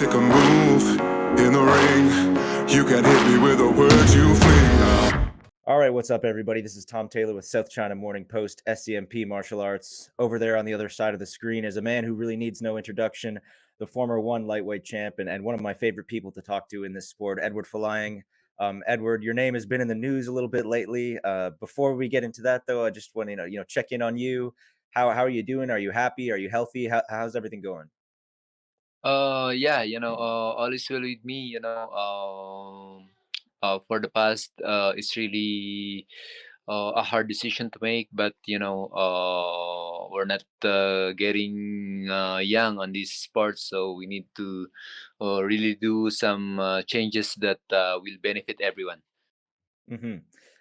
Pick a move in the ring. You can hit me with the words you fling. All right, what's up, everybody? This is Tom Taylor with South China Morning Post, SCMP Martial Arts. Over there on the other side of the screen is a man who really needs no introduction, the former one lightweight champ and one of my favorite people to talk to in this sport, Eduard Folayang. Edward, your name has been in the news a little bit lately. Before we get into that, though, I just want to check in on you. How are you doing? Are you happy? Are you healthy? How's everything going? Yeah, all is well with me, for the past, it's really a hard decision to make, but, we're not getting young on this sport, so we need to really do some changes that will benefit everyone. hmm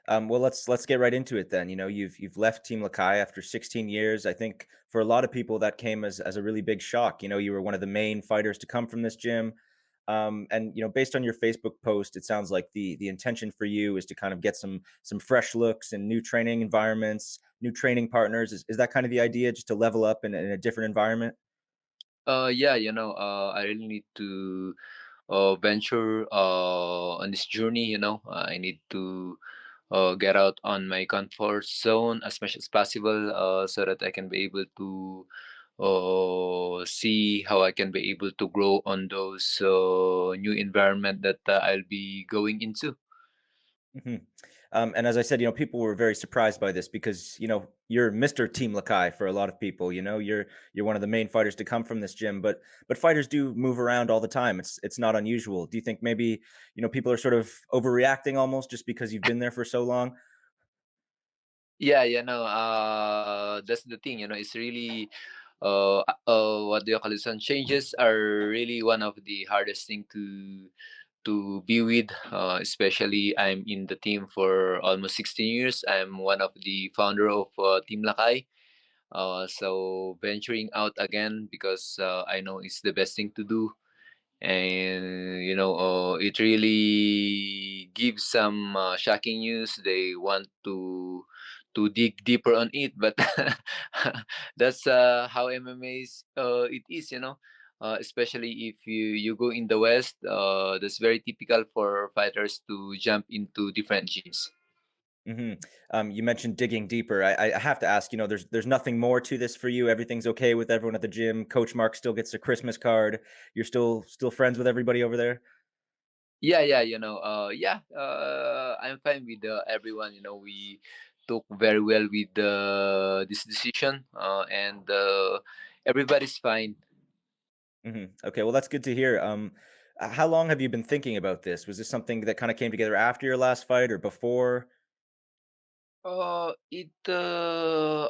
well, let's get right into it then. You've left Team Lakay after 16 years. I think for a lot of people that came as a really big shock. You were one of the main fighters to come from this gym. And based on your Facebook post, it sounds like the intention for you is to kind of get some fresh looks and new training environments, new training partners. Is that kind of the idea, just to level up in a different environment? Yeah, I really need to venture on this journey. I need to get out on my comfort zone as much as possible, so that I can be able to see how I can be able to grow on those new environment that I'll be going into. Mhm. And as I said, people were very surprised by this because you're Mr. Team Lakay for a lot of people. You're one of the main fighters to come from this gym, but fighters do move around all the time. It's not unusual. Do you think maybe people are sort of overreacting almost just because you've been there for so long? Yeah, that's the thing. It's really what do you call it? Some changes are really one of the hardest thing to be with. Especially, I'm in the team for almost 16 years. I'm one of the founder of Team Lakay. So venturing out again because I know it's the best thing to do, and it really gives some shocking news. They want to dig deeper on it, but that's how MMA is. It is, especially if you go in the West. That's very typical for fighters to jump into different gyms. hmm you mentioned digging deeper. I have to ask. There's nothing more to this for you. Everything's okay with everyone at the gym. Coach Mark still gets a Christmas card. You're still friends with everybody over there. Yeah, yeah. I'm fine with everyone. We took very well with this decision, and everybody's fine. Okay, well, that's good to hear. How long have you been thinking about this? Was this something that kind of came together after your last fight or before? It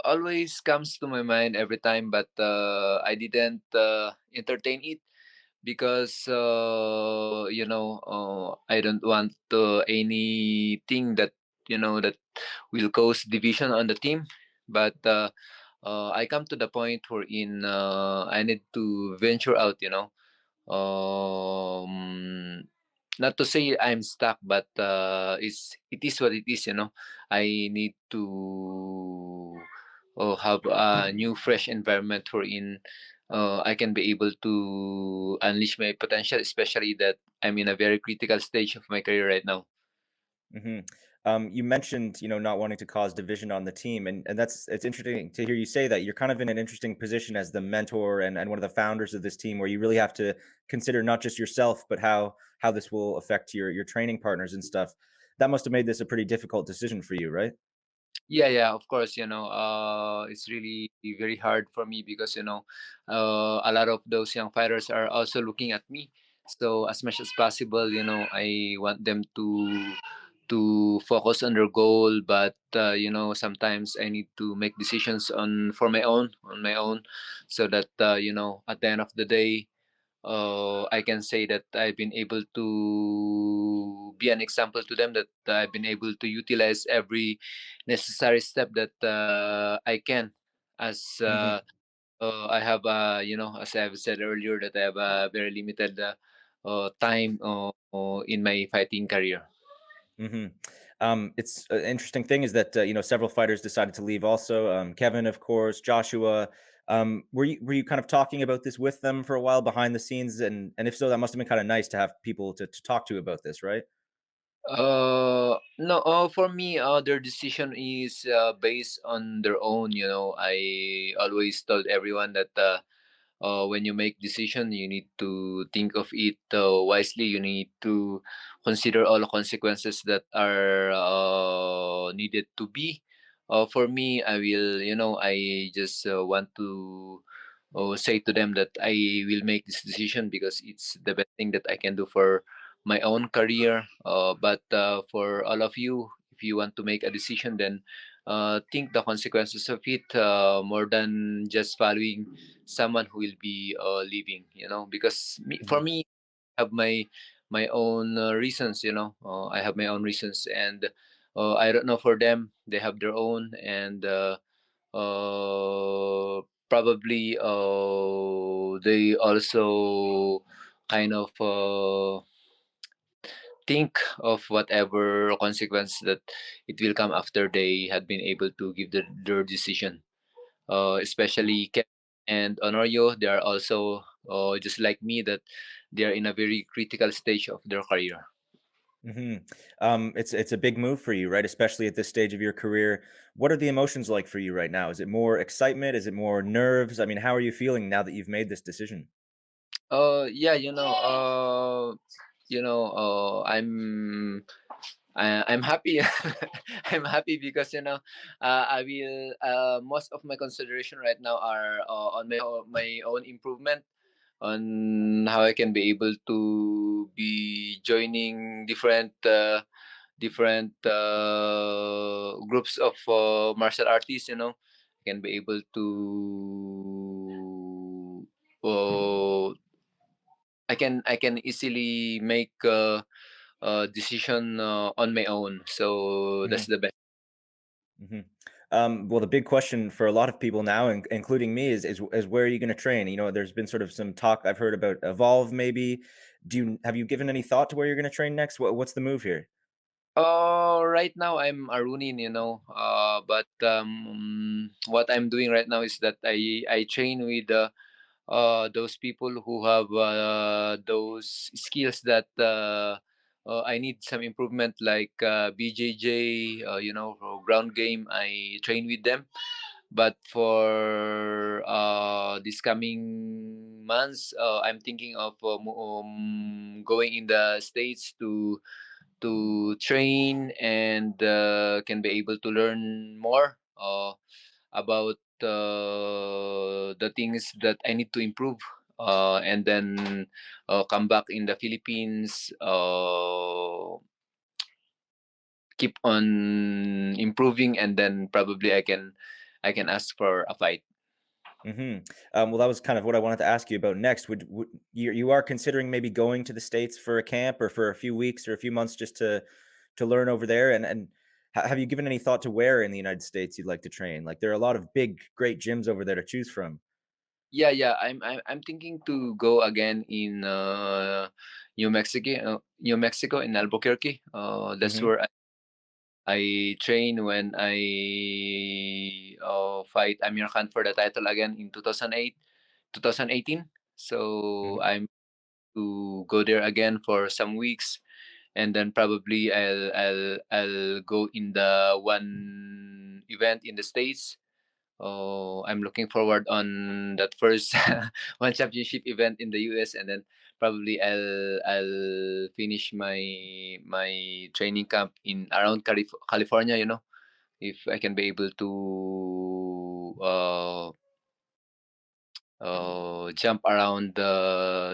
always comes to my mind every time, but I didn't entertain it because I don't want anything that that will cause division on the team. But I come to the point wherein I need to venture out. Not to say I'm stuck, but it is what it is. I need to have a new, fresh environment wherein I can be able to unleash my potential, especially that I'm in a very critical stage of my career right now. hmm you mentioned, not wanting to cause division on the team, and it's interesting to hear you say that. You're kind of in an interesting position as the mentor and one of the founders of this team, where you really have to consider not just yourself, but how this will affect your training partners and stuff. That must have made this a pretty difficult decision for you, right? Yeah, of course, it's really very hard for me because, a lot of those young fighters are also looking at me. So as much as possible, I want them to focus on their goal, but sometimes I need to make decisions on my own, so that at the end of the day, I can say that I've been able to be an example to them, that I've been able to utilize every necessary step that I can, as hmm I have, as I've said earlier, that I have a very limited time in my fighting career. hmm it's an interesting thing is that several fighters decided to leave. Also, Kevin, of course, Joshua. Were you kind of talking about this with them for a while behind the scenes? And if so, that must have been kind of nice to have people to talk to about this, right? No, for me, their decision is based on their own. You know, I always told everyone that when you make decision, you need to think of it wisely. You need to consider all the consequences that are needed to be. For me, I will, I just want to say to them that I will make this decision because it's the best thing that I can do for my own career. But for all of you, if you want to make a decision, then think the consequences of it more than just following someone who will be leaving. Because for Mhm. me, I have my own reasons. I have my own reasons, and I don't know for them. They have their own, and uh, probably they also kind of think of whatever consequence that it will come after they had been able to give their decision. Especially Ken and Honorio, they are also just like me, that they are in a very critical stage of their career. Mhm. It's a big move for you, right? Especially at this stage of your career. What are the emotions like for you right now? Is it more excitement? Is it more nerves? I mean, how are you feeling now that you've made this decision? Yeah, I'm happy. I'm happy because I will. Most of my consideration right now are on my own improvement, on how I can be able to be joining different groups of martial artists. I can be able to. I can easily make a decision on my own. So that's Mhm. the best. Mhm. Well, the big question for a lot of people now, including me, is where are you going to train? There's been sort of some talk I've heard about Evolve. Maybe have you given any thought to where you're going to train next? What's the move here? Right now I'm Arunin, but what I'm doing right now is that I train with those people who have those skills that I need some improvement, like BJJ, for ground game. I train with them. But for this coming months, I'm thinking of going in the States to train and can be able to learn more about the things that I need to improve, and then come back in the Philippines, keep on improving, and then probably I can ask for a fight. Hmm. Well, that was kind of what I wanted to ask you about next. Would you are considering maybe going to the States for a camp or for a few weeks or a few months just to learn over there? And have you given any thought to where in the United States you'd like to train? Like there are a lot of big, great gyms over there to choose from. Yeah. I'm thinking to go again in New Mexico in Albuquerque. That's Hmm. where I train when I fight Amir Khan for the title again in 2018. So Hmm. I'm to go there again for some weeks, and then probably I'll go in the one event in the States. Oh, I'm looking forward on that first one championship event in the US, and then probably I'll finish my training camp in around California. If I can be able to jump around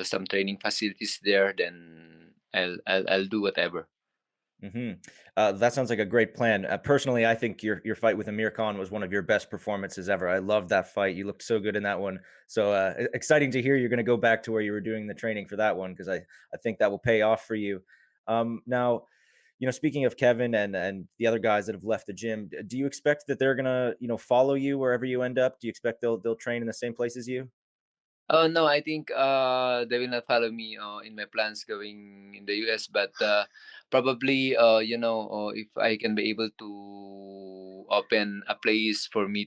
some training facilities there, then I'll do whatever. Hmm. That sounds like a great plan. Personally, I think your fight with Amir Khan was one of your best performances ever. I loved that fight. You looked so good in that one. So exciting to hear you're going to go back to where you were doing the training for that one because I think that will pay off for you. Now, speaking of Kevin and the other guys that have left the gym, do you expect that they're gonna follow you wherever you end up? Do you expect they'll train in the same place as you? Oh no, I think they will not follow me in my plans going in the US, but probably if I can be able to open a place for me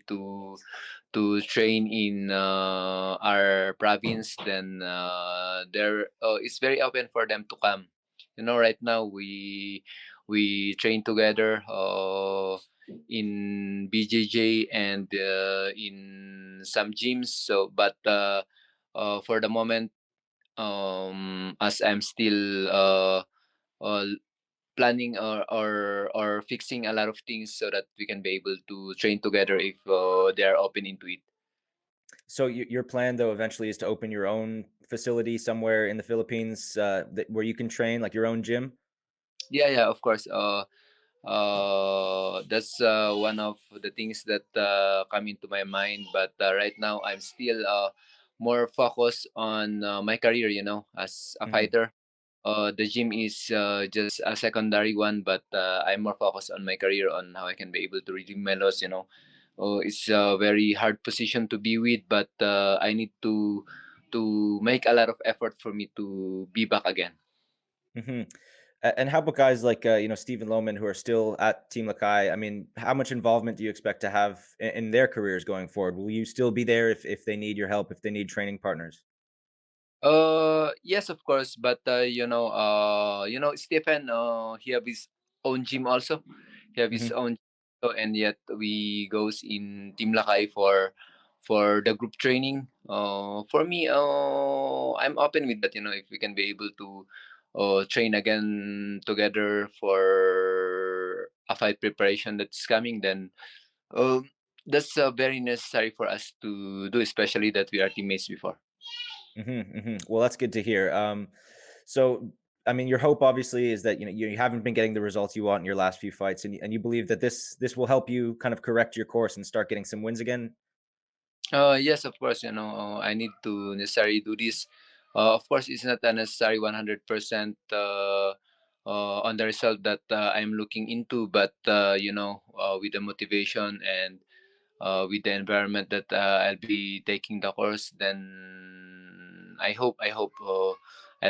train in our province, then there it's very open for them to come. Right now we train together in BJJ and in some gyms. So, but for the moment, as I'm still uh, planning or fixing a lot of things so that we can be able to train together if they are open into it. So your plan though eventually is to open your own facility somewhere in the Philippines where you can train like your own gym. Yeah, yeah, of course. That's one of the things that come into my mind. But right now, I'm still more focused on my career. As a Hmm. fighter, the gym is just a secondary one. But I'm more focused on my career, on how I can be able to redeem my loss. It's a very hard position to be with, but I need to make a lot of effort for me to be back again. Hmm. And how about guys like Stephen Lohman who are still at Team Lakay? I mean, how much involvement do you expect to have in their careers going forward? Will you still be there if they need your help, if they need training partners? Yes, of course, but Stephen, he have his own gym also. He have his Hmm. own, and yet we goes in Team Lakay for the group training. For me, I'm open with that. If we can be able to train again together for a fight preparation that's coming, then that's very necessary for us to do, especially that we are teammates before. Hmm. Hmm. Well, that's good to hear. So, I mean, your hope obviously is that you haven't been getting the results you want in your last few fights, and you believe that this will help you kind of correct your course and start getting some wins again. Yes, of course. I need to necessarily do this. Of course, it's not a necessary 100% on the result that I'm looking into, but with the motivation and with the environment that I'll be taking the course, then I hope I'll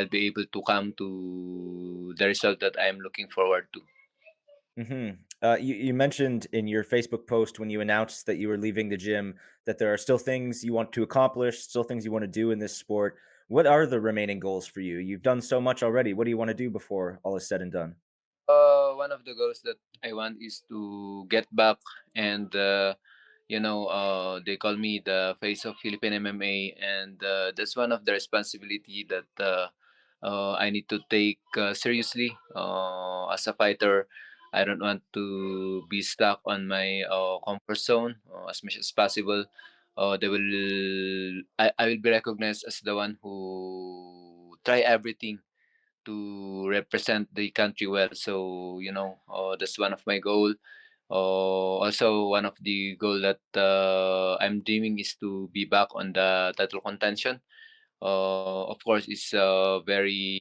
be able to come to the result that I'm looking forward to. Hmm. You mentioned in your Facebook post when you announced that you were leaving the gym that there are still things you want to accomplish, still things you want to do in this sport. What are the remaining goals for you? You've done so much already. What do you want to do before all is said and done? One of the goals that I want is to get back and they call me the face of Philippine MMA, and that's one of the responsibility that I need to take seriously as a fighter. I don't want to be stuck on my comfort zone as much as possible. I will be recognized as the one who try everything to represent the country well. So that's one of my goal. Also, one of the goal that I'm dreaming is to be back on the title contention. Of course, it's very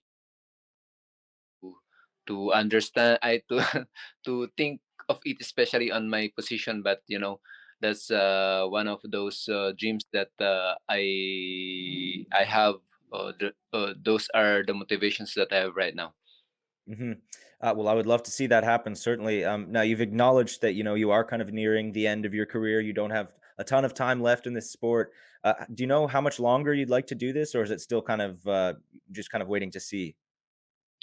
to understand. I to to think of it, especially on my position. But that's one of those dreams that I have. Those are the motivations that I have right now. Hmm. Well, I would love to see that happen. Certainly. Now you've acknowledged that you are kind of nearing the end of your career. You don't have a ton of time left in this sport. Do you know how much longer you'd like to do this, or is it still kind of just kind of waiting to see?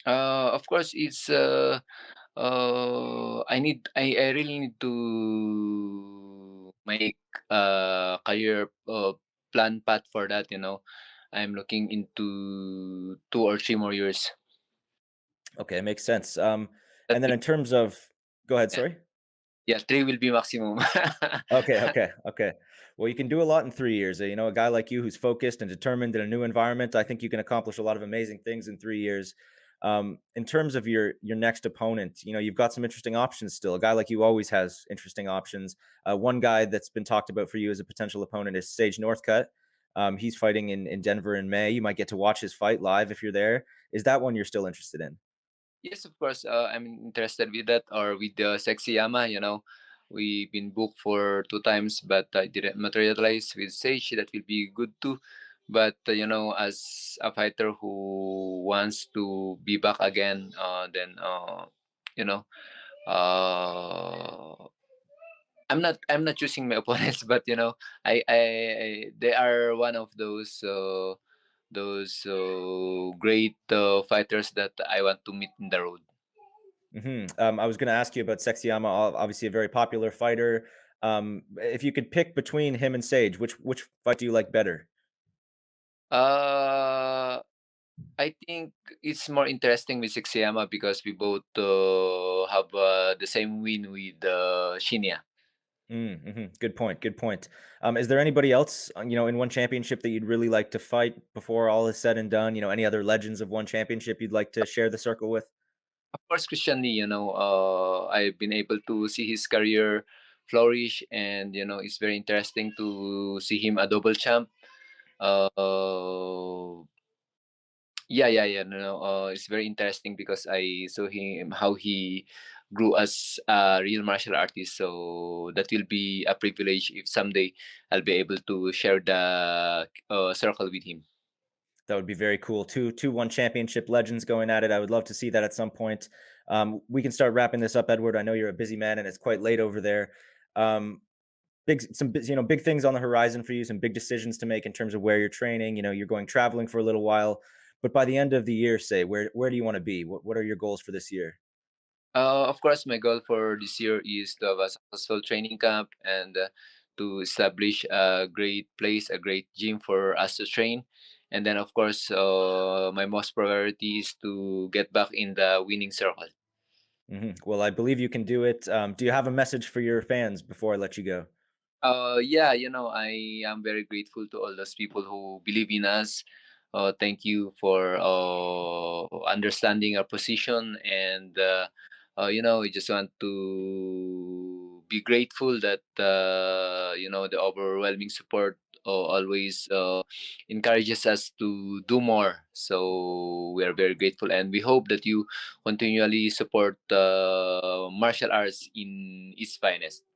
Of course, it's I really need to make career plan path for that. I'm looking into 2 or 3 more years. Okay, makes sense. That And then will, in terms of, go ahead. yeah, Sorry. yeah, three will be maximum. Okay, okay, okay. Well, you can do a lot in 3 years. A guy like you who's focused and determined in a new environment, I think you can accomplish a lot of amazing things in 3 years. In terms of your next opponent, you've got some interesting options still. A guy like you always has interesting options. One guy that's been talked about for you as a potential opponent is Sage Northcutt. He's fighting in Denver in May. You might get to watch his fight live if you're there. Is that one you're still interested in? Yes, of course. I'm interested with that or with the sexy Yama. We've been booked for 2 times, but I didn't materialize with Sage. That will be good too. But as a fighter who wants to be back again, then you know, uh, I'm not choosing my opponents, but they are one of those great fighters that I want to meet in the road. I was going to ask you about Sexyama, obviously a very popular fighter. If you could pick between him and Sage, which fight do you like better? Uh, I think it's more interesting with Sixyama because we both have the same win with Shinya. Good point. Good point. Is there anybody else, in one championship that you'd really like to fight before all is said and done? Any other legends of one championship you'd like to share the circle with? Of course, Christian Lee, I've been able to see his career flourish, and it's very interesting to see him a double champ. Uh, yeah, yeah, yeah. No, no, it's very interesting because I saw him how he grew as a real martial artist. So that will be a privilege if someday I'll be able to share the circle with him. That would be very cool. Two one championship legends going at it. I would love to see that at some point. We can start wrapping this up, Edward. I know you're a busy man and it's quite late over there. Um, big things on the horizon for you. Some big decisions to make in terms of where you're training. You're going traveling for a little while, but by the end of the year, say where do you want to be? What are your goals for this year? Of course, my goal for this year is to have a successful training camp and to establish a great place, a great gym for us to train. And then, of course, my most priority is to get back in the winning circle. Well, I believe you can do it. Do you have a message for your fans before I let you go? Yeah, I am very grateful to all those people who believe in us. Thank you for understanding our position, and we just want to be grateful that the overwhelming support always encourages us to do more. So we are very grateful, and we hope that you continually support martial arts in its finest.